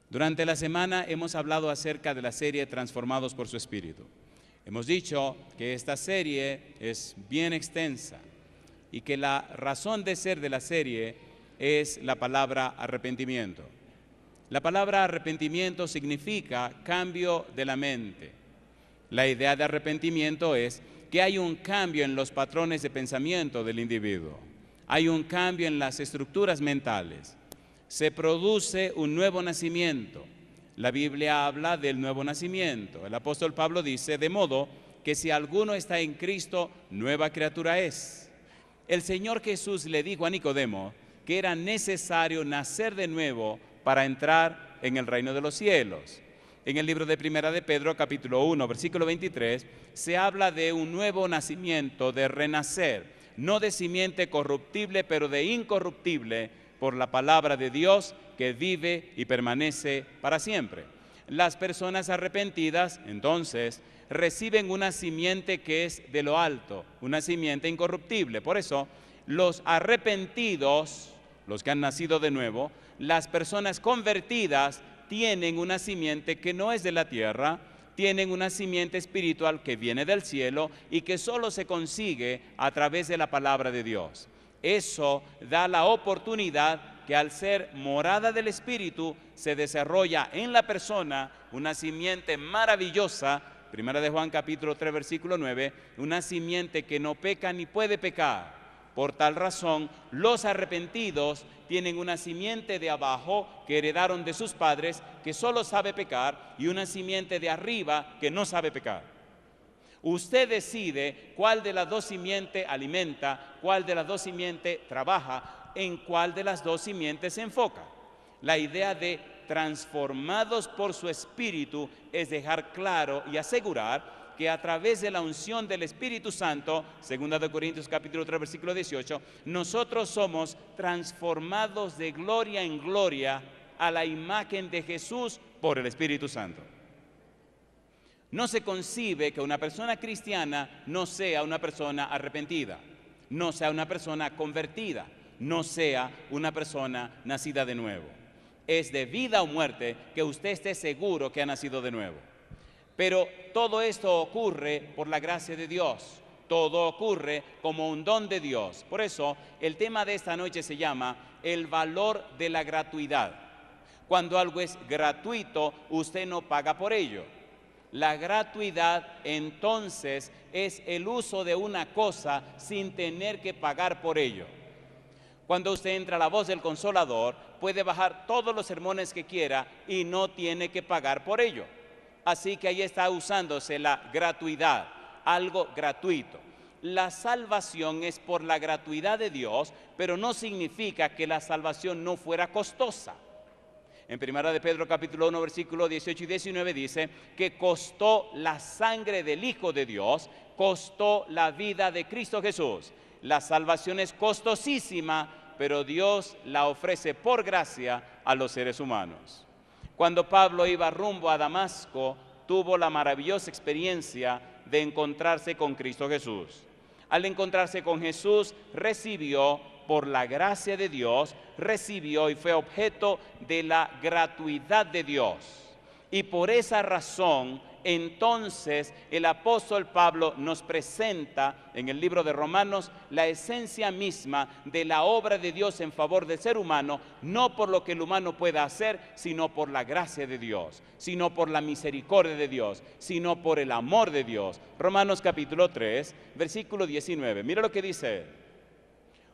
Durante la semana hemos hablado acerca de la serie Transformados por su Espíritu. Hemos dicho que esta serie es bien extensa y que la razón de ser de la serie es la palabra arrepentimiento. La palabra arrepentimiento significa cambio de la mente. La idea de arrepentimiento es que hay un cambio en los patrones de pensamiento del individuo. Hay un cambio en las estructuras mentales. Se produce un nuevo nacimiento. La Biblia habla del nuevo nacimiento. El apóstol Pablo dice, de modo que si alguno está en Cristo, nueva criatura es. El Señor Jesús le dijo a Nicodemo que era necesario nacer de nuevo para entrar en el reino de los cielos. En el libro de Primera de Pedro, capítulo 1, versículo 23, se habla de un nuevo nacimiento, de renacer, no de simiente corruptible, pero de incorruptible, por la palabra de Dios que vive y permanece para siempre. Las personas arrepentidas, entonces, reciben una simiente que es de lo alto, una simiente incorruptible. Por eso, los arrepentidos, los que han nacido de nuevo, las personas convertidas, tienen una simiente que no es de la tierra, tienen una simiente espiritual que viene del cielo y que solo se consigue a través de la palabra de Dios. Eso da la oportunidad que al ser morada del Espíritu se desarrolla en la persona una simiente maravillosa, Primera de Juan capítulo 3 versículo 9, una simiente que no peca ni puede pecar. Por tal razón, los arrepentidos tienen una simiente de abajo que heredaron de sus padres, que solo sabe pecar, y una simiente de arriba que no sabe pecar. Usted decide cuál de las dos simientes alimenta, cuál de las dos simientes trabaja, en cuál de las dos simientes se enfoca. La idea de transformados por su Espíritu es dejar claro y asegurar que a través de la unción del Espíritu Santo, 2 Corintios capítulo 3 versículo 18, nosotros somos transformados de gloria en gloria a la imagen de Jesús por el Espíritu Santo. No se concibe que una persona cristiana no sea una persona arrepentida, no sea una persona convertida, no sea una persona nacida de nuevo. Es de vida o muerte que usted esté seguro que ha nacido de nuevo. Pero todo esto ocurre por la gracia de Dios, todo ocurre como un don de Dios. Por eso el tema de esta noche se llama el valor de la gratuidad. Cuando algo es gratuito, usted no paga por ello. La gratuidad entonces es el uso de una cosa sin tener que pagar por ello. Cuando usted entra a La Voz del Consolador, puede bajar todos los sermones que quiera y no tiene que pagar por ello. Así que ahí está usándose la gratuidad, algo gratuito. La salvación es por la gratuidad de Dios, pero no significa que la salvación no fuera costosa. En Primera de Pedro capítulo 1 versículo 18 y 19 dice que costó la sangre del Hijo de Dios, costó la vida de Cristo Jesús. La salvación es costosísima, pero Dios la ofrece por gracia a los seres humanos. Cuando Pablo iba rumbo a Damasco, tuvo la maravillosa experiencia de encontrarse con Cristo Jesús. Al encontrarse con Jesús, recibió por la gracia de Dios, recibió y fue objeto de la gratuidad de Dios. Y por esa razón, entonces, el apóstol Pablo nos presenta en el libro de Romanos la esencia misma de la obra de Dios en favor del ser humano, no por lo que el humano pueda hacer, sino por la gracia de Dios, sino por la misericordia de Dios, sino por el amor de Dios. Romanos capítulo 3, versículo 19. Mira lo que dice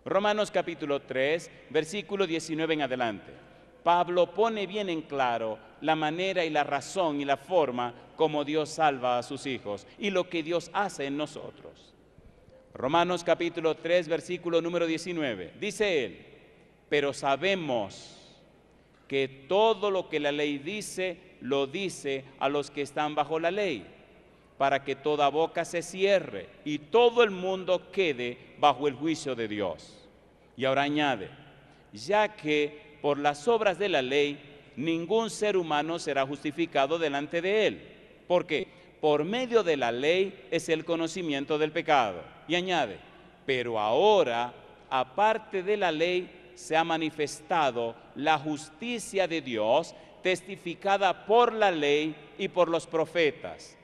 Romanos capítulo 3, versículo 19 en adelante. Pablo pone bien en claro la manera y la razón y la forma como Dios salva a sus hijos y lo que Dios hace en nosotros. Romanos capítulo 3, versículo número 19. Dice él, pero sabemos que todo lo que la ley dice, lo dice a los que están bajo la ley, para que toda boca se cierre y todo el mundo quede bajo el juicio de Dios. Y ahora añade, ya que por las obras de la ley ningún ser humano será justificado delante de él. ¿Por qué? Por medio de la ley es el conocimiento del pecado. Y añade, pero ahora, aparte de la ley, se ha manifestado la justicia de Dios, testificada por la ley y por los profetas,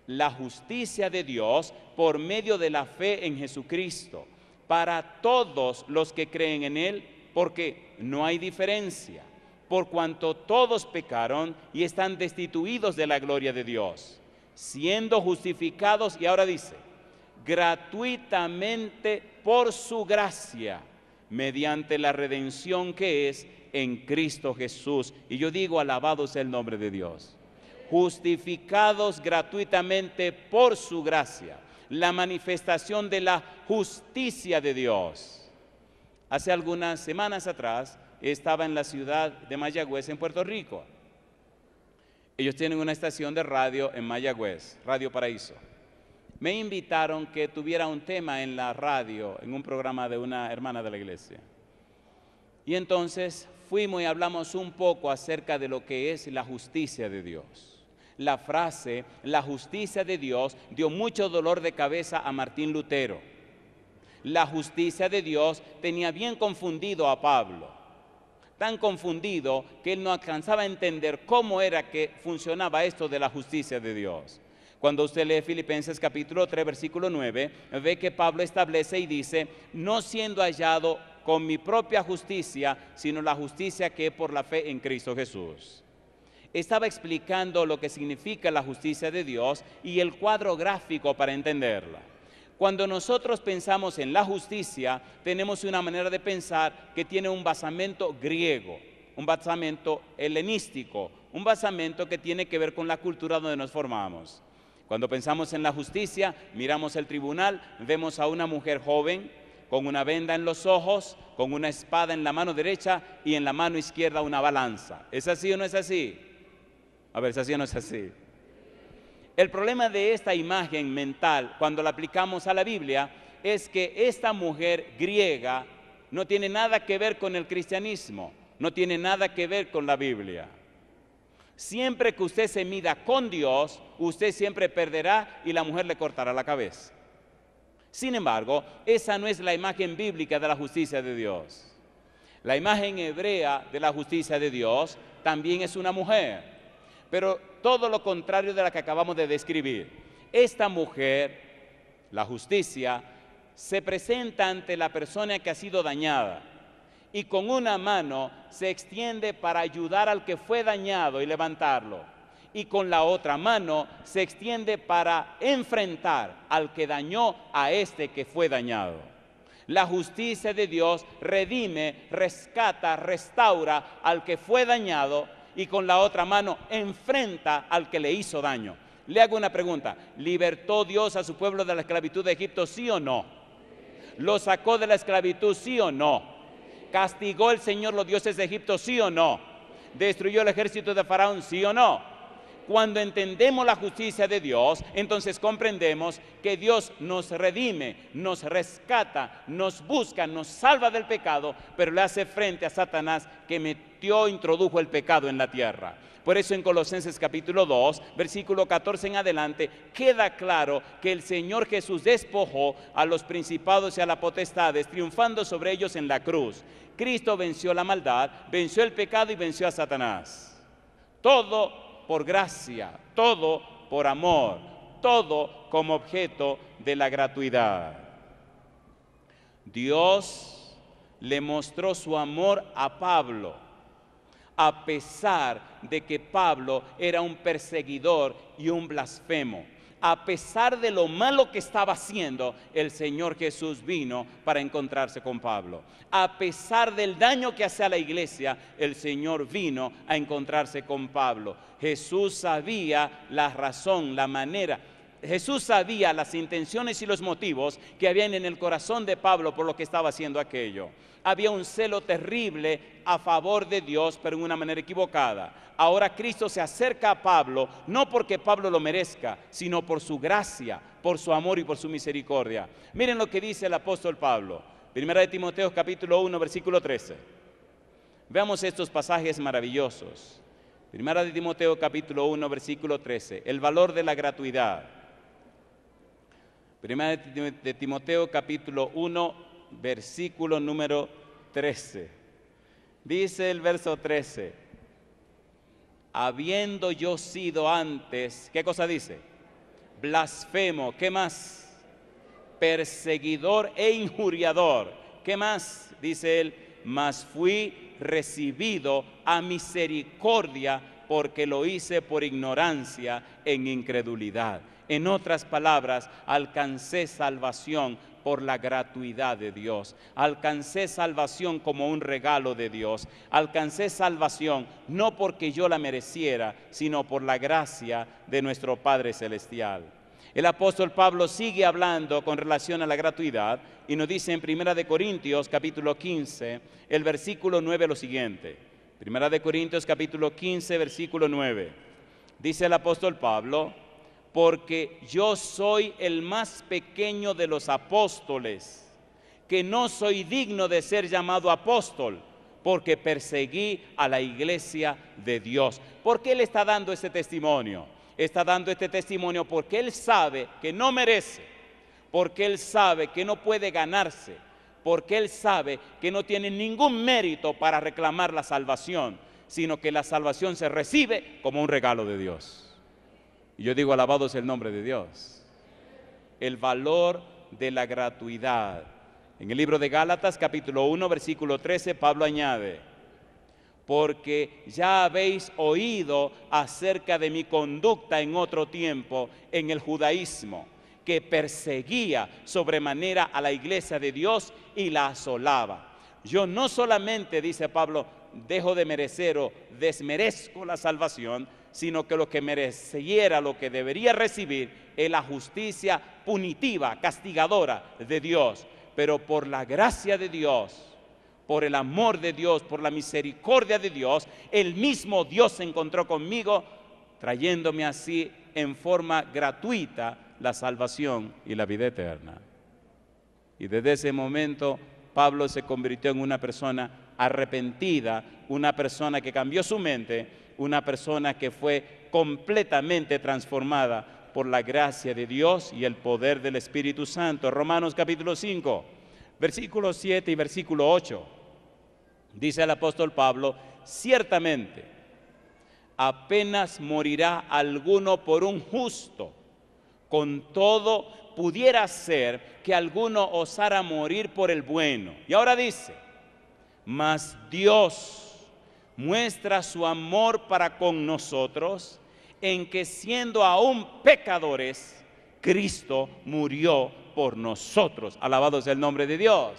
la justicia de Dios por medio de la fe en Jesucristo, para todos los que creen en Él, porque no hay diferencia, por cuanto todos pecaron y están destituidos de la gloria de Dios, siendo justificados, y ahora dice, gratuitamente por su gracia, mediante la redención que es en Cristo Jesús. Y yo digo, alabado sea el nombre de Dios. Justificados gratuitamente por su gracia, la manifestación de la justicia de Dios. Hace algunas semanas atrás estaba en la ciudad de Mayagüez, en Puerto Rico. Ellos tienen una estación de radio en Mayagüez, Radio Paraíso. Me invitaron que tuviera un tema en la radio, en un programa de una hermana de la iglesia. Y entonces fuimos y hablamos un poco acerca de lo que es la justicia de Dios. La frase, la justicia de Dios, dio mucho dolor de cabeza a Martín Lutero. La justicia de Dios tenía bien confundido a Pablo. Tan confundido que él no alcanzaba a entender cómo era que funcionaba esto de la justicia de Dios. Cuando usted lee Filipenses capítulo 3, versículo 9, ve que Pablo establece y dice, no siendo hallado con mi propia justicia, sino la justicia que es por la fe en Cristo Jesús. Estaba explicando lo que significa la justicia de Dios y el cuadro gráfico para entenderla. Cuando nosotros pensamos en la justicia, tenemos una manera de pensar que tiene un basamento griego, un basamento helenístico, un basamento que tiene que ver con la cultura donde nos formamos. Cuando pensamos en la justicia, miramos el tribunal, vemos a una mujer joven con una venda en los ojos, con una espada en la mano derecha y en la mano izquierda una balanza. ¿Es así o no es así? A ver, ¿es así o no es así? El problema de esta imagen mental, cuando la aplicamos a la Biblia, es que esta mujer griega no tiene nada que ver con el cristianismo, no tiene nada que ver con la Biblia. Siempre que usted se mida con Dios, usted siempre perderá y la mujer le cortará la cabeza. Sin embargo, esa no es la imagen bíblica de la justicia de Dios. La imagen hebrea de la justicia de Dios también es una mujer, pero todo lo contrario de la que acabamos de describir. Esta mujer, la justicia, se presenta ante la persona que ha sido dañada y con una mano se extiende para ayudar al que fue dañado y levantarlo, y con la otra mano se extiende para enfrentar al que dañó a este que fue dañado. La justicia de Dios redime, rescata, restaura al que fue dañado y con la otra mano enfrenta al que le hizo daño. Le hago una pregunta, ¿libertó Dios a su pueblo de la esclavitud de Egipto, sí o no? ¿Lo sacó de la esclavitud, sí o no? ¿Castigó el Señor los dioses de Egipto, sí o no? ¿Destruyó el ejército de Faraón, sí o no? Cuando entendemos la justicia de Dios, entonces comprendemos que Dios nos redime, nos rescata, nos busca, nos salva del pecado, pero le hace frente a Satanás que introdujo el pecado en la tierra. Por eso en Colosenses capítulo 2, versículo 14 en adelante, queda claro que el Señor Jesús despojó a los principados y a las potestades, triunfando sobre ellos en la cruz. Cristo venció la maldad, venció el pecado y venció a Satanás. Todo por gracia, todo por amor, todo como objeto de la gratuidad. Dios le mostró su amor a Pablo, a pesar de que Pablo era un perseguidor y un blasfemo. A pesar de lo malo que estaba haciendo, el Señor Jesús vino para encontrarse con Pablo. A pesar del daño que hacía a la iglesia, el Señor vino a encontrarse con Pablo. Jesús sabía la razón, la manera. Jesús sabía las intenciones y los motivos que habían en el corazón de Pablo por lo que estaba haciendo aquello. Había un celo terrible a favor de Dios, pero en una manera equivocada. Ahora Cristo se acerca a Pablo, no porque Pablo lo merezca, sino por su gracia, por su amor y por su misericordia. Miren lo que dice el apóstol Pablo. Primera de Timoteo capítulo 1, versículo 13. Veamos estos pasajes maravillosos. Primera de Timoteo capítulo 1, versículo 13. El valor de la gratuidad. Primera de Timoteo capítulo 1, versículo número 13. Dice el verso 13: habiendo yo sido antes, ¿qué cosa dice? Blasfemo, ¿qué más? Perseguidor e injuriador, ¿qué más? Dice él, mas fui recibido a misericordia porque lo hice por ignorancia en incredulidad. En otras palabras, alcancé salvación por la gratuidad de Dios. Alcancé salvación como un regalo de Dios. Alcancé salvación no porque yo la mereciera, sino por la gracia de nuestro Padre Celestial. El apóstol Pablo sigue hablando con relación a la gratuidad y nos dice en 1 Corintios capítulo 15, el versículo 9 lo siguiente. 1 Corintios capítulo 15, versículo 9. Dice el apóstol Pablo, porque yo soy el más pequeño de los apóstoles, que no soy digno de ser llamado apóstol, porque perseguí a la iglesia de Dios. ¿Por qué él está dando este testimonio? Está dando este testimonio porque él sabe que no merece, porque él sabe que no puede ganarse, porque él sabe que no tiene ningún mérito para reclamar la salvación, sino que la salvación se recibe como un regalo de Dios. Y yo digo, alabado sea el nombre de Dios. El valor de la gratuidad. En el libro de Gálatas, capítulo 1, versículo 13, Pablo añade, porque ya habéis oído acerca de mi conducta en otro tiempo en el judaísmo, que perseguía sobremanera a la iglesia de Dios y la asolaba. Yo no solamente, dice Pablo, dejo de merecer o desmerezco la salvación, sino que lo que mereciera, lo que debería recibir, es la justicia punitiva, castigadora de Dios. Pero por la gracia de Dios, por el amor de Dios, por la misericordia de Dios, el mismo Dios se encontró conmigo, trayéndome así en forma gratuita la salvación y la vida eterna. Y desde ese momento Pablo se convirtió en una persona arrepentida, una persona que cambió su mente, una persona que fue completamente transformada por la gracia de Dios y el poder del Espíritu Santo. Romanos capítulo 5, versículo 7 y versículo 8. Dice el apóstol Pablo, ciertamente apenas morirá alguno por un justo, con todo pudiera ser que alguno osara morir por el bueno. Y ahora dice, mas Dios muestra su amor para con nosotros en que siendo aún pecadores, Cristo murió por nosotros. Alabado sea el nombre de Dios.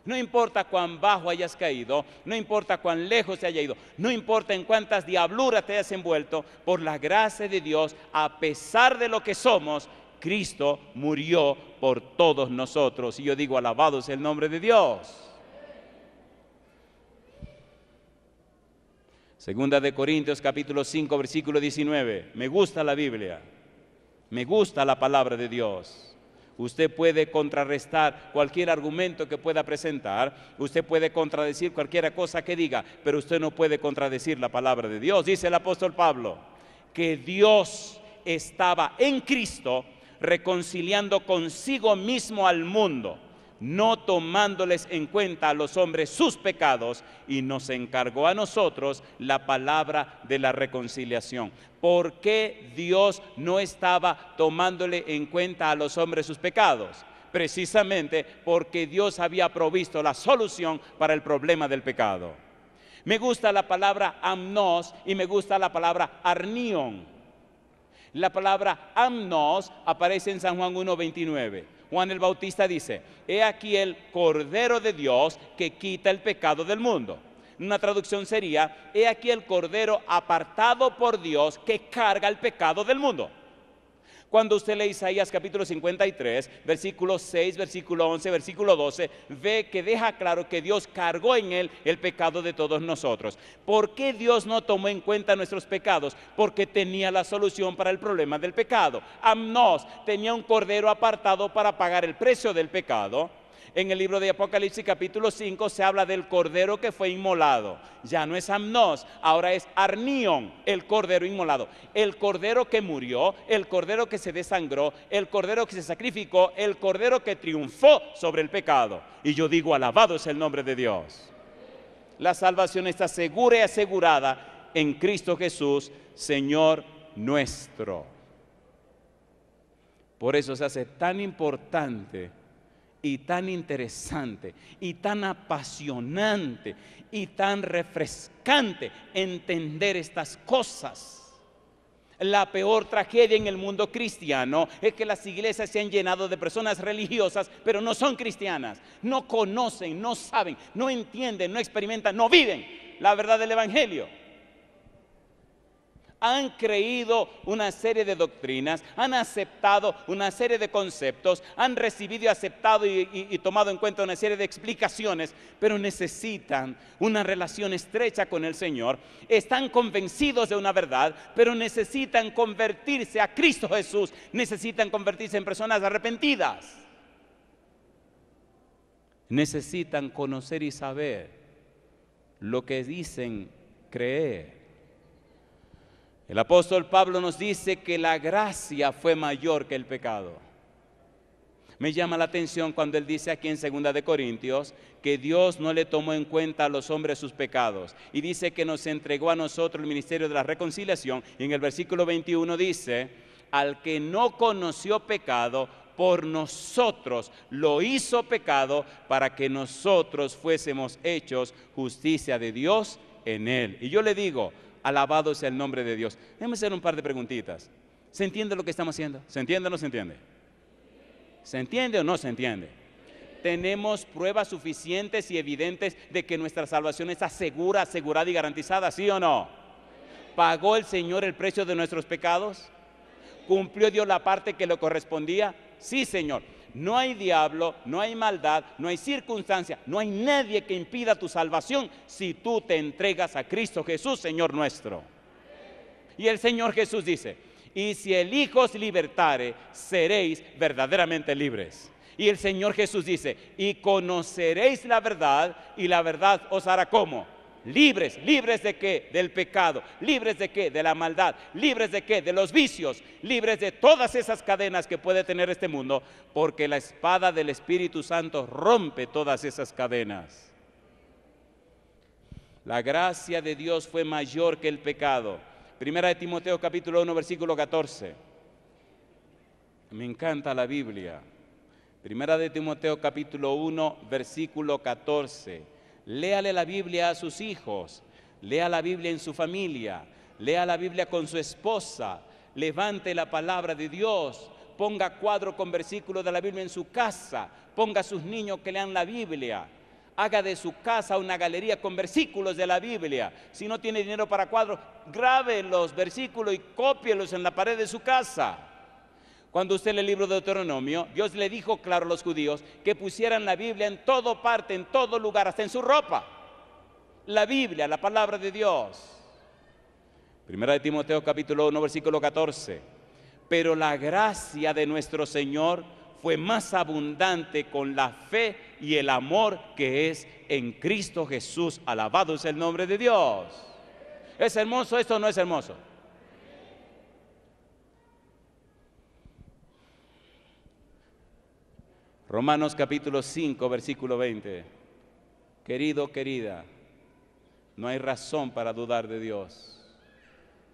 No importa cuán bajo hayas caído, no importa cuán lejos te haya ido, no importa en cuántas diabluras te hayas envuelto, por la gracia de Dios, a pesar de lo que somos, Cristo murió por todos nosotros. Y yo digo, alabado sea el nombre de Dios. Segunda de Corintios capítulo 5 versículo 19. Me gusta la Biblia, me gusta la palabra de Dios. Usted puede contrarrestar cualquier argumento que pueda presentar, usted puede contradecir cualquier cosa que diga, pero usted no puede contradecir la palabra de Dios. Dice el apóstol Pablo, que Dios estaba en Cristo reconciliando consigo mismo al mundo, no tomándoles en cuenta a los hombres sus pecados, y nos encargó a nosotros la palabra de la reconciliación. ¿Por qué Dios no estaba tomándole en cuenta a los hombres sus pecados? Precisamente porque Dios había provisto la solución para el problema del pecado. Me gusta la palabra amnos y me gusta la palabra arnión. La palabra amnos aparece en San Juan 1:29. Juan el Bautista dice, he aquí el Cordero de Dios que quita el pecado del mundo. Una traducción sería, he aquí el Cordero apartado por Dios que carga el pecado del mundo. Cuando usted lee Isaías capítulo 53, versículo 6, versículo 11, versículo 12, ve que deja claro que Dios cargó en él el pecado de todos nosotros. ¿Por qué Dios no tomó en cuenta nuestros pecados? Porque tenía la solución para el problema del pecado. Amnos tenía un cordero apartado para pagar el precio del pecado. En el libro de Apocalipsis capítulo 5 se habla del cordero que fue inmolado. Ya no es amnos, ahora es arnión, el cordero inmolado. El cordero que murió, el cordero que se desangró, el cordero que se sacrificó, el cordero que triunfó sobre el pecado. Y yo digo, alabado es el nombre de Dios. La salvación está segura y asegurada en Cristo Jesús, Señor nuestro. Por eso se hace tan importante y tan interesante y tan apasionante y tan refrescante entender estas cosas. La peor tragedia en el mundo cristiano es que las iglesias se han llenado de personas religiosas, pero no son cristianas. No conocen, no saben, no entienden, no experimentan, no viven la verdad del evangelio. Han creído una serie de doctrinas, han aceptado una serie de conceptos, han recibido y aceptado y tomado en cuenta una serie de explicaciones, pero necesitan una relación estrecha con el Señor. Están convencidos de una verdad, pero necesitan convertirse a Cristo Jesús, necesitan convertirse en personas arrepentidas. Necesitan conocer y saber lo que dicen creer. El apóstol Pablo nos dice que la gracia fue mayor que el pecado. Me llama la atención cuando él dice aquí en 2 de Corintios que Dios no le tomó en cuenta a los hombres sus pecados. Y dice que nos entregó a nosotros el ministerio de la reconciliación. Y en el versículo 21 dice, al que no conoció pecado, por nosotros lo hizo pecado para que nosotros fuésemos hechos justicia de Dios en él. Y yo le digo, alabado sea el nombre de Dios. Déjame hacer un par de preguntitas. ¿Se entiende lo que estamos haciendo? ¿Se entiende o no se entiende? ¿Se entiende o no se entiende? ¿Tenemos pruebas suficientes y evidentes de que nuestra salvación está segura, asegurada y garantizada? ¿Sí o no? ¿Pagó el Señor el precio de nuestros pecados? ¿Cumplió Dios la parte que le correspondía? Sí, Señor. No hay diablo, no hay maldad, no hay circunstancia, no hay nadie que impida tu salvación si tú te entregas a Cristo Jesús, Señor nuestro. Y el Señor Jesús dice, y si el Hijo os libertare, seréis verdaderamente libres. Y el Señor Jesús dice, y conoceréis la verdad, y la verdad os hará ¿cómo? Libres. ¿Libres de qué? Del pecado. ¿Libres de qué? De la maldad. ¿Libres de qué? De los vicios. Libres de todas esas cadenas que puede tener este mundo, porque la espada del Espíritu Santo rompe todas esas cadenas. La gracia de Dios fue mayor que el pecado. Primera de Timoteo capítulo 1 versículo 14. Me encanta la Biblia. Primera de Timoteo capítulo 1 versículo 14. Léale la Biblia a sus hijos, lea la Biblia en su familia, lea la Biblia con su esposa, levante la palabra de Dios, ponga cuadro con versículos de la Biblia en su casa, ponga a sus niños que lean la Biblia, haga de su casa una galería con versículos de la Biblia. Si no tiene dinero para cuadros, grabe los versículos y cópielos en la pared de su casa. Cuando usted lee el libro de Deuteronomio, Dios le dijo claro a los judíos que pusieran la Biblia en toda parte, en todo lugar, hasta en su ropa. La Biblia, la palabra de Dios. Primera de Timoteo capítulo 1 versículo 14. Pero la gracia de nuestro Señor fue más abundante con la fe y el amor que es en Cristo Jesús. Alabado es el nombre de Dios. ¿Es hermoso esto o no es hermoso? Romanos capítulo 5, versículo 20. Querido, querida, no hay razón para dudar de Dios.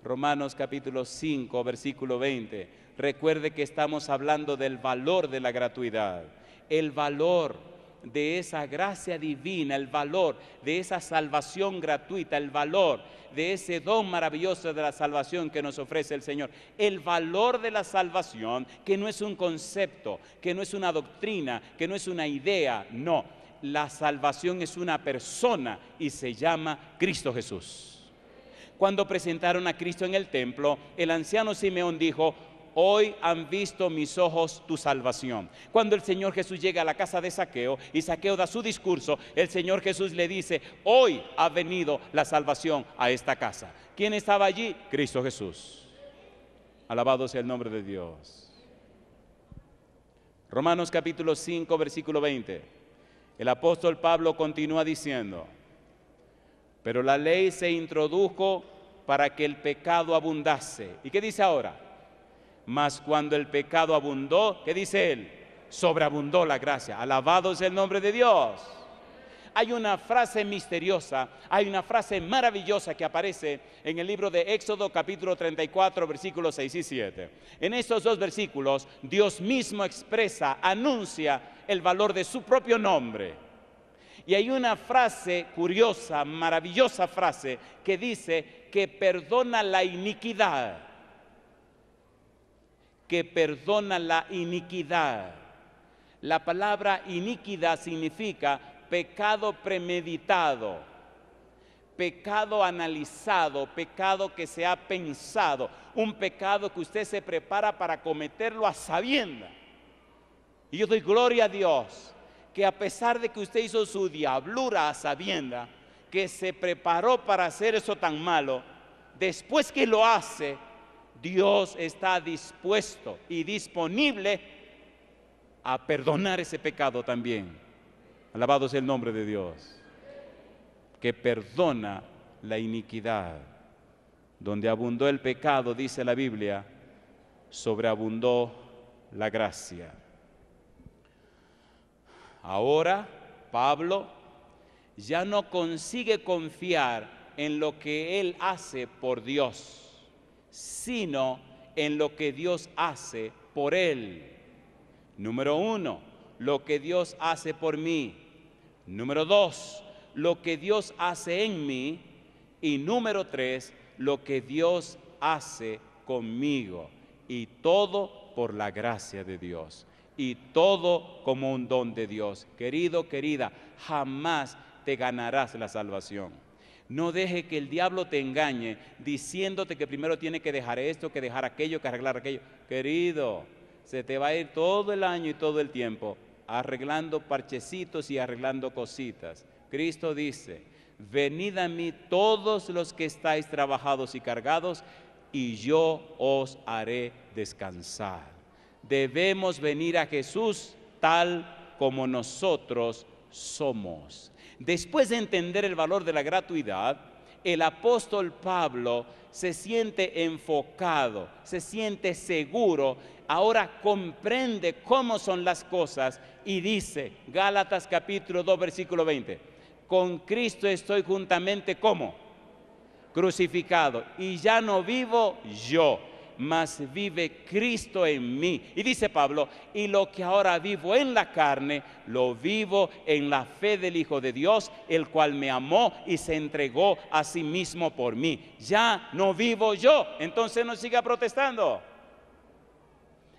Romanos capítulo 5, versículo 20. Recuerde que estamos hablando del valor de la gratuidad, el valor de esa gracia divina, el valor de esa salvación gratuita, el valor de ese don maravilloso de la salvación que nos ofrece el Señor. El valor de la salvación, que no es un concepto, que no es una doctrina, que no es una idea, no. La salvación es una persona y se llama Cristo Jesús. Cuando presentaron a Cristo en el templo, el anciano Simeón dijo, hoy han visto mis ojos tu salvación. Cuando el Señor Jesús llega a la casa de Zaqueo y Zaqueo da su discurso, el Señor Jesús le dice, hoy ha venido la salvación a esta casa. ¿Quién estaba allí? Cristo Jesús. Alabado sea el nombre de Dios. Romanos capítulo 5, versículo 20. El apóstol Pablo continúa diciendo, pero la ley se introdujo para que el pecado abundase. ¿Y qué dice ahora? Mas cuando el pecado abundó, ¿qué dice él? Sobreabundó la gracia. Alabado es el nombre de Dios. hay una frase misteriosa, hay una frase maravillosa que aparece en el libro de Éxodo capítulo 34, versículos 6 y 7. En estos dos versículos, Dios mismo expresa, anuncia el valor de su propio nombre. Y hay una frase curiosa, maravillosa frase, que dice que perdona la iniquidad. Que perdona la iniquidad. La palabra iniquidad significa pecado premeditado, pecado analizado, pecado que se ha pensado, un pecado que usted se prepara para cometerlo a sabiendas. Y yo doy gloria a Dios que a pesar de que usted hizo su diablura a sabiendas, que se preparó para hacer eso tan malo, después que lo hace, Dios está dispuesto y disponible a perdonar ese pecado también. Alabado sea el nombre de Dios, que perdona la iniquidad. Donde abundó el pecado, dice la Biblia, sobreabundó la gracia. Ahora, Pablo ya no consigue confiar en lo que él hace por Dios, sino en lo que Dios hace por él. Número 1, lo que Dios hace por mí. Número 2, lo que Dios hace en mí. Y número 3, lo que Dios hace conmigo. Y todo por la gracia de Dios. Y todo como un don de Dios. Querido, querida, jamás te ganarás la salvación. No deje que el diablo te engañe diciéndote que primero tiene que dejar esto, que dejar aquello, que arreglar aquello. Querido, se te va a ir todo el año y todo el tiempo arreglando parchecitos y arreglando cositas. Cristo dice, venid a mí todos los que estáis trabajados y cargados, y yo os haré descansar. Debemos venir a Jesús tal como nosotros somos. Después de entender el valor de la gratuidad, el apóstol Pablo se siente enfocado, se siente seguro, ahora comprende cómo son las cosas y dice, Gálatas capítulo 2, versículo 20, con Cristo estoy juntamente como crucificado, y ya no vivo yo, mas vive Cristo en mí. Y dice Pablo, y lo que ahora vivo en la carne, lo vivo en la fe del Hijo de Dios, el cual me amó y se entregó a sí mismo por mí. Ya no vivo yo. Entonces no siga protestando.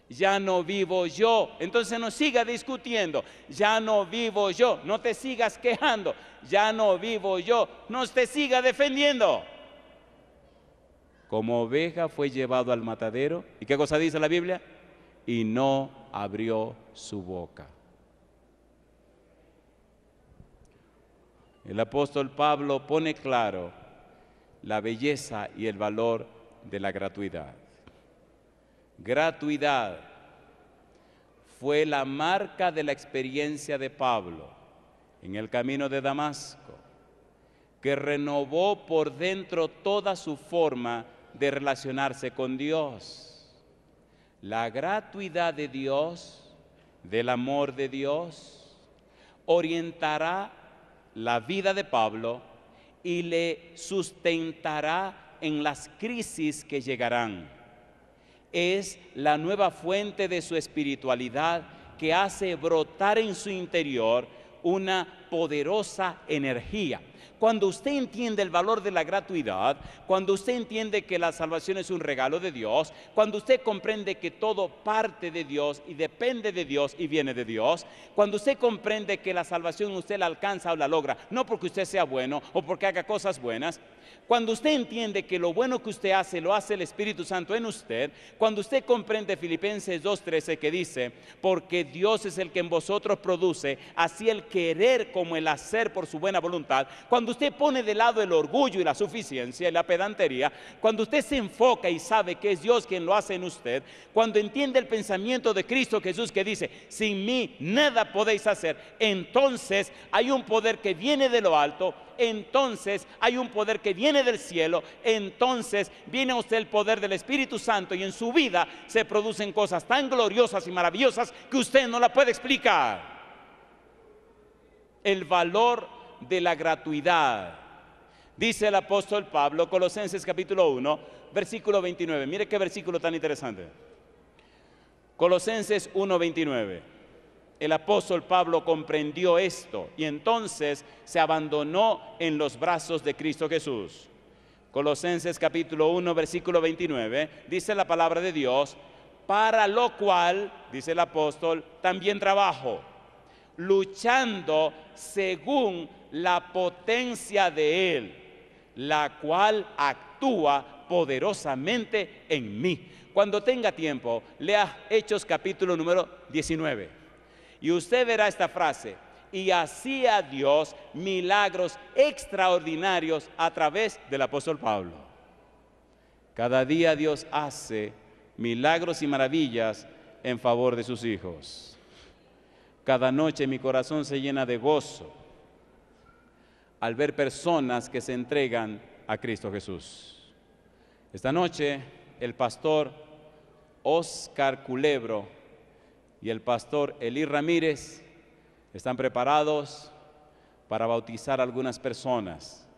Ya no vivo yo. Entonces no siga discutiendo. Ya no vivo yo. No te sigas quejando. Ya no vivo yo. No te siga defendiendo. Como oveja fue llevado al matadero. ¿Y qué cosa dice la Biblia? Y no abrió su boca. El apóstol Pablo pone claro la belleza y el valor de la gratuidad. Gratuidad fue la marca de la experiencia de Pablo en el camino de Damasco, que renovó por dentro toda su forma de relacionarse con Dios. La gratuidad de Dios, del amor de Dios, orientará la vida de Pablo y le sustentará en las crisis que llegarán. Es la nueva fuente de su espiritualidad que hace brotar en su interior una poderosa energía. Cuando usted entiende el valor de la gratuidad, cuando usted entiende que la salvación es un regalo de Dios, cuando usted comprende que todo parte de Dios y depende de Dios y viene de Dios, cuando usted comprende que la salvación usted la alcanza o la logra, no porque usted sea bueno o porque haga cosas buenas, cuando usted entiende que lo bueno que usted hace, lo hace el Espíritu Santo en usted, cuando usted comprende Filipenses 2:13 que dice, porque Dios es el que en vosotros produce, así el querer como el hacer por su buena voluntad, cuando usted pone de lado el orgullo y la suficiencia y la pedantería, cuando usted se enfoca y sabe que es Dios quien lo hace en usted, cuando entiende el pensamiento de Cristo Jesús que dice, sin mí nada podéis hacer, entonces hay un poder que viene de lo alto, entonces hay un poder que viene del cielo, entonces viene a usted el poder del Espíritu Santo y en su vida se producen cosas tan gloriosas y maravillosas que usted no la puede explicar. El valor de la gratuidad. Dice el apóstol Pablo, Colosenses capítulo 1, versículo 29. Mire qué versículo tan interesante. Colosenses 1, 29. El apóstol Pablo comprendió esto y entonces se abandonó en los brazos de Cristo Jesús. Colosenses capítulo 1, versículo 29, dice la palabra de Dios, para lo cual, dice el apóstol, también trabajo, luchando según la potencia de Él, la cual actúa poderosamente en mí. Cuando tenga tiempo, lea Hechos capítulo número 19 y usted verá esta frase: y hacía Dios milagros extraordinarios a través del apóstol Pablo. Cada día Dios hace milagros y maravillas en favor de sus hijos. Cada noche mi corazón se llena de gozo al ver personas que se entregan a Cristo Jesús. Esta noche el pastor Oscar Culebro y el pastor Elí Ramírez están preparados para bautizar a algunas personas.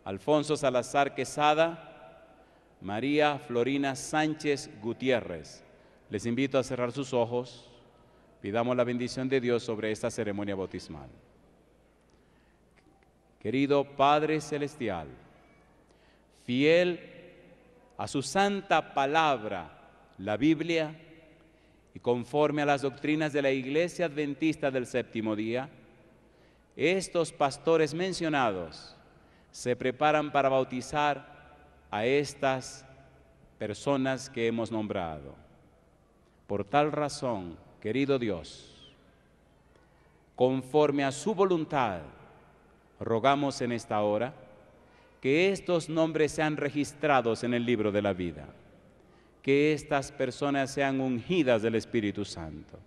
Alfonso Salazar Quesada, María Florina Sánchez Gutiérrez. Les invito a cerrar sus ojos. Pidamos la bendición de Dios sobre esta ceremonia bautismal. Querido Padre Celestial, fiel a su santa palabra, la Biblia, y conforme a las doctrinas de la Iglesia Adventista del Séptimo Día, estos pastores mencionados se preparan para bautizar a estas personas que hemos nombrado. Por tal razón, querido Dios, conforme a su voluntad, rogamos en esta hora que estos nombres sean registrados en el libro de la vida, que estas personas sean ungidas del Espíritu Santo,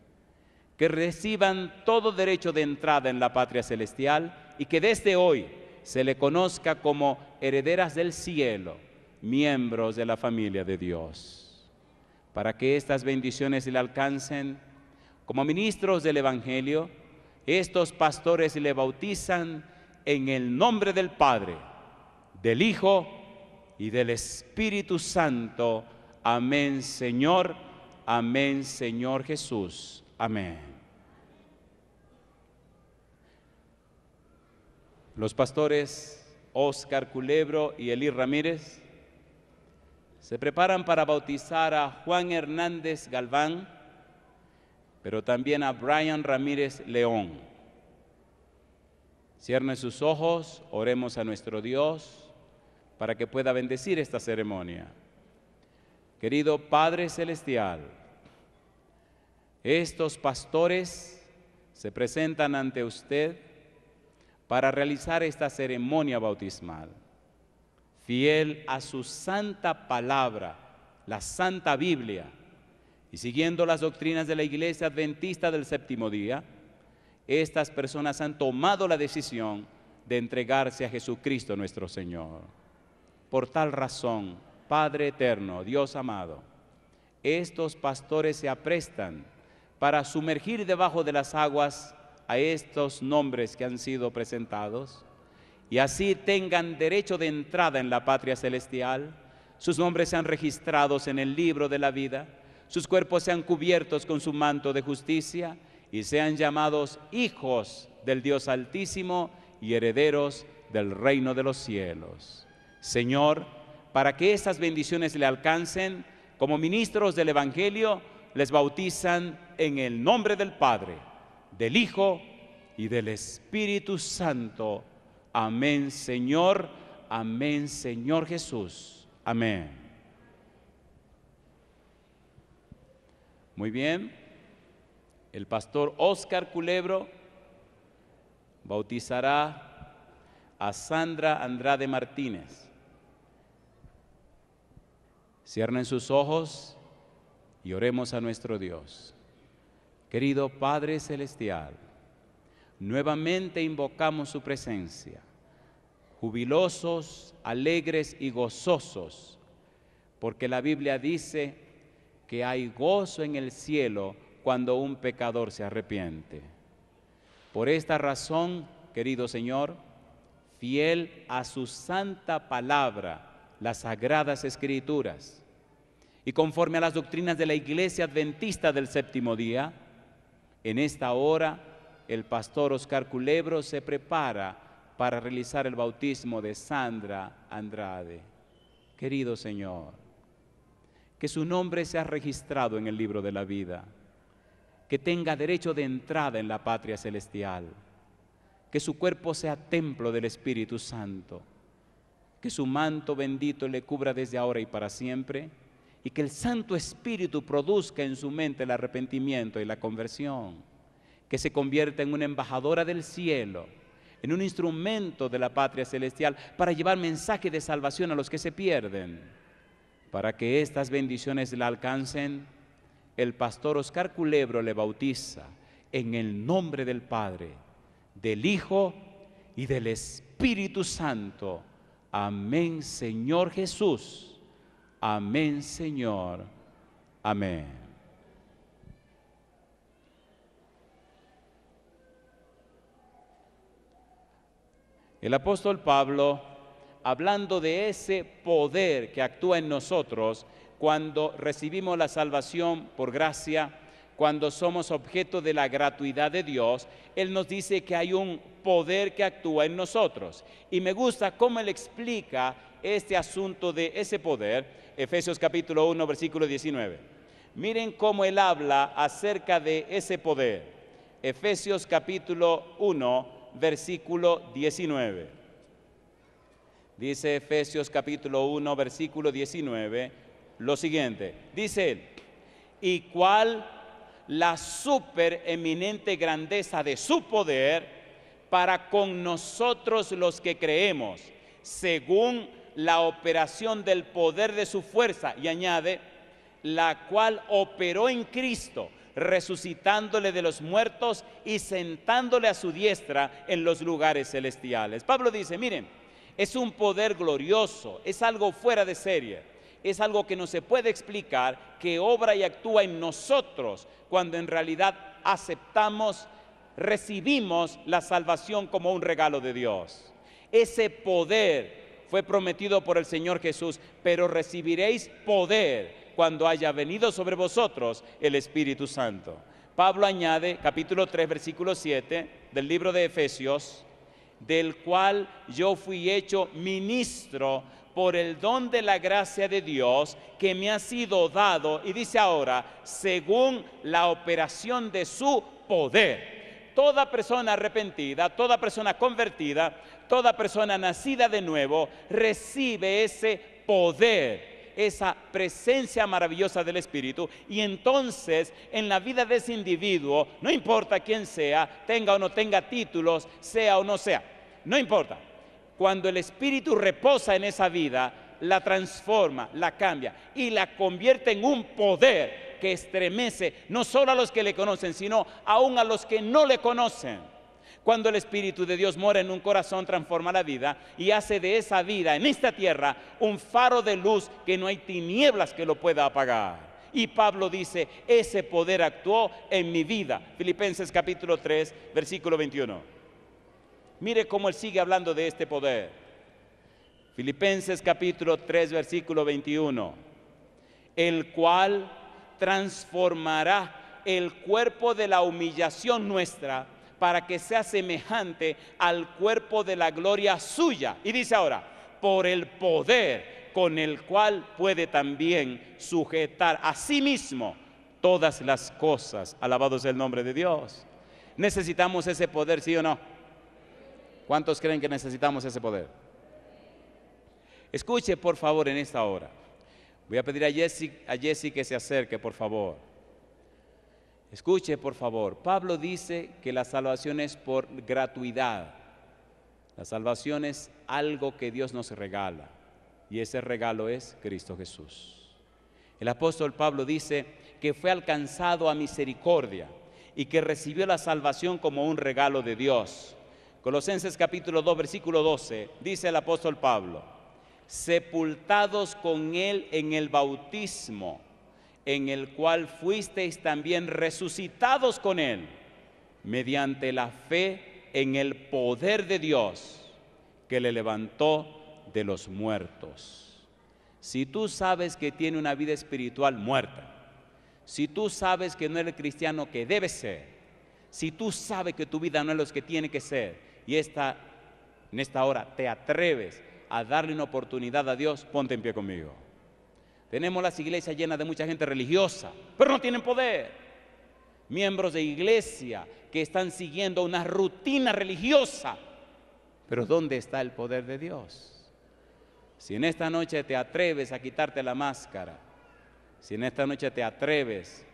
que reciban todo derecho de entrada en la patria celestial y que desde hoy se le conozca como herederas del cielo, miembros de la familia de Dios. Para que estas bendiciones le alcancen, como ministros del Evangelio, estos pastores le bautizan en el nombre del Padre, del Hijo y del Espíritu Santo. Amén, Señor. Amén, Señor Jesús. Amén. Los pastores Oscar Culebro y Elí Ramírez se preparan para bautizar a Juan Hernández Galván, pero también a Brian Ramírez León. Cierren sus ojos, oremos a nuestro Dios para que pueda bendecir esta ceremonia. Querido Padre Celestial, estos pastores se presentan ante usted para realizar esta ceremonia bautismal. Fiel a su santa palabra, la Santa Biblia, y siguiendo las doctrinas de la Iglesia Adventista del Séptimo Día, estas personas han tomado la decisión de entregarse a Jesucristo nuestro Señor. Por tal razón, Padre eterno, Dios amado, estos pastores se aprestan para sumergir debajo de las aguas a estos nombres que han sido presentados y así tengan derecho de entrada en la patria celestial, sus nombres sean registrados en el libro de la vida, sus cuerpos sean cubiertos con su manto de justicia y sean llamados hijos del Dios Altísimo y herederos del reino de los cielos. Señor, para que estas bendiciones le alcancen, como ministros del Evangelio, les bautizan en el nombre del Padre, del Hijo y del Espíritu Santo. Amén, Señor. Amén, Señor Jesús. Amén. Muy bien. El pastor Oscar Culebro bautizará a Sandra Andrade Martínez. Cierren sus ojos y oremos a nuestro Dios. Querido Padre Celestial, nuevamente invocamos su presencia, jubilosos, alegres y gozosos, porque la Biblia dice que hay gozo en el cielo cuando un pecador se arrepiente. Por esta razón, querido Señor, fiel a su santa palabra, las sagradas escrituras, y conforme a las doctrinas de la Iglesia Adventista del Séptimo Día, en esta hora el pastor Oscar Culebro se prepara para realizar el bautismo de Sandra Andrade. Querido Señor, que su nombre sea registrado en el libro de la vida, que tenga derecho de entrada en la patria celestial, que su cuerpo sea templo del Espíritu Santo, que su manto bendito le cubra desde ahora y para siempre, y que el Santo Espíritu produzca en su mente el arrepentimiento y la conversión, que se convierta en una embajadora del cielo, en un instrumento de la patria celestial para llevar mensaje de salvación a los que se pierden. Para que estas bendiciones la alcancen, el pastor Oscar Culebro le bautiza en el nombre del Padre, del Hijo y del Espíritu Santo. Amén, Señor Jesús. Amén, Señor. Amén. El apóstol Pablo, hablando de ese poder que actúa en nosotros cuando recibimos la salvación por gracia, cuando somos objeto de la gratuidad de Dios, Él nos dice que hay un poder que actúa en nosotros. Y me gusta cómo Él explica este asunto de ese poder. Efesios capítulo 1, versículo 19. Miren cómo Él habla acerca de ese poder. Efesios capítulo 1, versículo 19. Dice Efesios capítulo 1, versículo 19, lo siguiente. Dice Él, y cuál la supereminente grandeza de su poder para con nosotros los que creemos, según la operación del poder de su fuerza, y añade, la cual operó en Cristo, resucitándole de los muertos y sentándole a su diestra en los lugares celestiales. Pablo dice, miren, es un poder glorioso, es algo fuera de serie, es algo que no se puede explicar, que obra y actúa en nosotros cuando en realidad aceptamos, recibimos la salvación como un regalo de Dios. Ese poder fue prometido por el Señor Jesús, pero recibiréis poder cuando haya venido sobre vosotros el Espíritu Santo. Pablo añade, capítulo 3, versículo 7 del libro de Efesios, del cual yo fui hecho ministro por el don de la gracia de Dios que me ha sido dado, y dice ahora, según la operación de su poder. Toda persona arrepentida, toda persona convertida, toda persona nacida de nuevo, recibe ese poder, esa presencia maravillosa del Espíritu, y entonces en la vida de ese individuo, no importa quién sea, tenga o no tenga títulos, sea o no sea, no importa. Cuando el Espíritu reposa en esa vida, la transforma, la cambia y la convierte en un poder que estremece no solo a los que le conocen, sino aún a los que no le conocen. Cuando el Espíritu de Dios mora en un corazón, transforma la vida y hace de esa vida en esta tierra un faro de luz que no hay tinieblas que lo pueda apagar. Y Pablo dice, ese poder actuó en mi vida. Filipenses capítulo 3, versículo 21. Mire cómo él sigue hablando de este poder. Filipenses capítulo 3, versículo 21. El cual transformará el cuerpo de la humillación nuestra para que sea semejante al cuerpo de la gloria suya. Y dice ahora, por el poder con el cual puede también sujetar a sí mismo todas las cosas. Alabado sea el nombre de Dios. ¿Necesitamos ese poder, sí o no? ¿Cuántos creen que necesitamos ese poder? Escuche por favor en esta hora. Voy a pedir a Jessy que se acerque, por favor. Escuche, por favor. Pablo dice que la salvación es por gratuidad. La salvación es algo que Dios nos regala. Y ese regalo es Cristo Jesús. El apóstol Pablo dice que fue alcanzado a misericordia y que recibió la salvación como un regalo de Dios. Colosenses capítulo 2, versículo 12, dice el apóstol Pablo, sepultados con Él en el bautismo, en el cual fuisteis también resucitados con Él, mediante la fe en el poder de Dios que le levantó de los muertos. Si tú sabes que tiene una vida espiritual muerta, si tú sabes que no eres el cristiano que debes ser, si tú sabes que tu vida no es lo que tiene que ser, y en esta hora te atreves a darle una oportunidad a Dios, ponte en pie conmigo. Tenemos las iglesias llenas de mucha gente religiosa, pero no tienen poder. Miembros de iglesia que están siguiendo una rutina religiosa, pero ¿dónde está el poder de Dios? Si en esta noche te atreves a quitarte la máscara, si en esta noche te atreves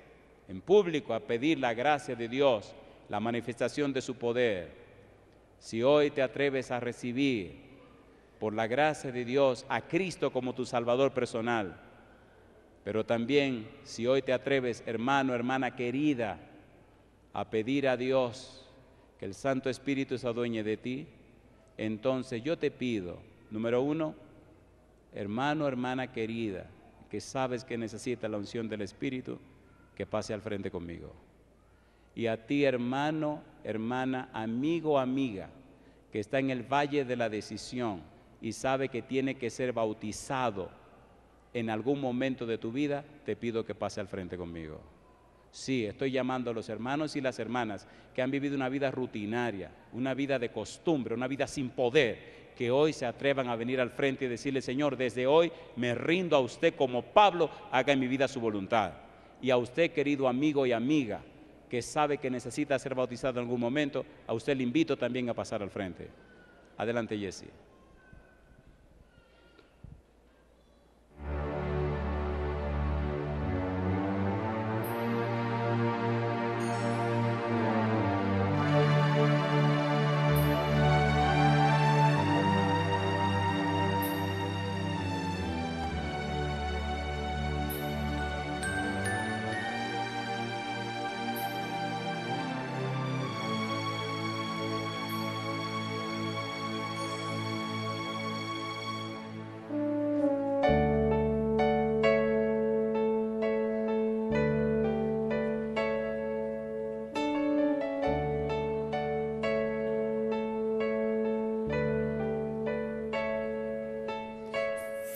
en público a pedir la gracia de Dios, la manifestación de su poder, si hoy te atreves a recibir por la gracia de Dios a Cristo como tu Salvador personal, pero también si hoy te atreves, hermano, hermana querida, a pedir a Dios que el Santo Espíritu se adueñe de ti, entonces yo te pido, número uno, hermano, hermana querida, que sabes que necesita la unción del Espíritu, que pase al frente conmigo. Y a ti, hermano, hermana, amigo, amiga, que está en el valle de la decisión y sabe que tiene que ser bautizado en algún momento de tu vida, te pido que pase al frente conmigo. Sí, estoy llamando a los hermanos y las hermanas que han vivido una vida rutinaria, una vida de costumbre, una vida sin poder, que hoy se atrevan a venir al frente y decirle: Señor, desde hoy me rindo a usted como Pablo, haga en mi vida su voluntad. Y a usted, querido amigo y amiga, que sabe que necesita ser bautizado en algún momento, a usted le invito también a pasar al frente. Adelante, Jesse.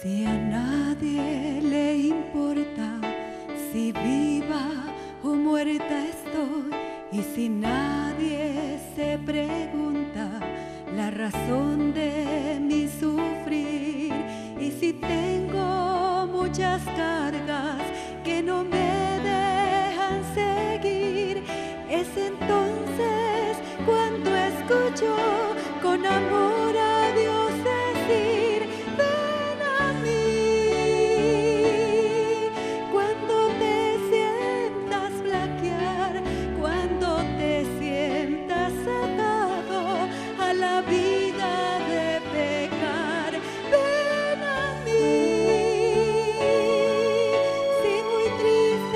Si a nadie le importa si viva o muerta estoy, y si nadie se pregunta la razón de mi sufrir, y si tengo muchas cargas que no me dejan seguir, es entonces cuando escucho con amor a Dios decir: ven a mí. Cuando te sientas flaquear, cuando te sientas atado a la vida de pecar, ven a mí. Si muy triste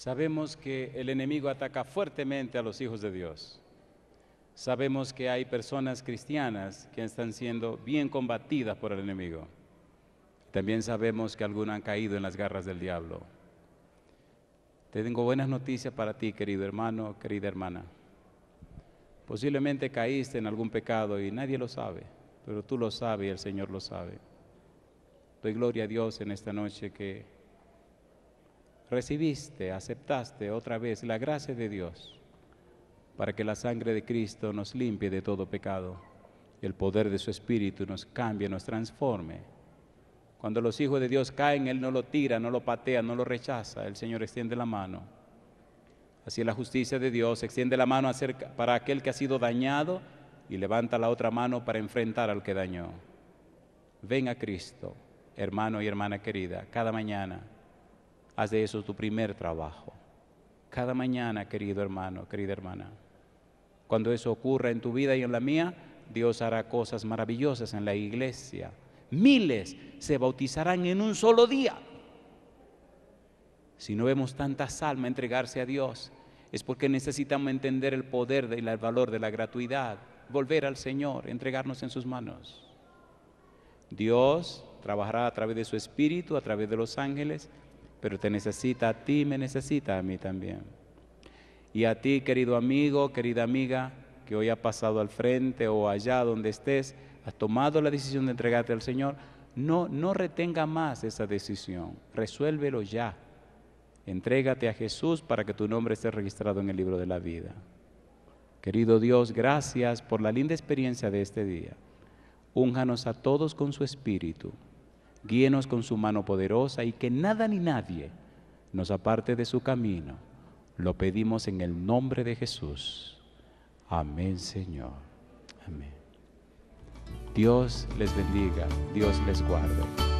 Sabemos que el enemigo ataca fuertemente a los hijos de Dios. Sabemos que hay personas cristianas que están siendo bien combatidas por el enemigo. También sabemos que algunos han caído en las garras del diablo. Te tengo buenas noticias para ti, querido hermano, querida hermana. Posiblemente caíste en algún pecado y nadie lo sabe, pero tú lo sabes y el Señor lo sabe. Doy gloria a Dios en esta noche que recibiste, aceptaste otra vez la gracia de Dios para que la sangre de Cristo nos limpie de todo pecado y el poder de su Espíritu nos cambie, nos transforme. Cuando los hijos de Dios caen, Él no lo tira, no lo patea, no lo rechaza, el Señor extiende la mano. Así es la justicia de Dios, extiende la mano para aquel que ha sido dañado y levanta la otra mano para enfrentar al que dañó. Ven a Cristo, hermano y hermana querida, cada mañana. Haz de eso tu primer trabajo. Cada mañana, querido hermano, querida hermana. Cuando eso ocurra en tu vida y en la mía, Dios hará cosas maravillosas en la iglesia. Miles se bautizarán en un solo día. Si no vemos tantas almas entregarse a Dios, es porque necesitamos entender el poder y el valor de la gratuidad, volver al Señor, entregarnos en sus manos. Dios trabajará a través de su Espíritu, a través de los ángeles, pero te necesita a ti, me necesita a mí también. Y a ti, querido amigo, querida amiga, que hoy ha pasado al frente o allá donde estés, has tomado la decisión de entregarte al Señor, no retenga más esa decisión, resuélvelo ya. Entrégate a Jesús para que tu nombre esté registrado en el libro de la vida. Querido Dios, gracias por la linda experiencia de este día. Únjanos a todos con su Espíritu, guíenos con su mano poderosa y que nada ni nadie nos aparte de su camino. Lo pedimos en el nombre de Jesús. Amén, Señor. Amén. Dios les bendiga, Dios les guarde.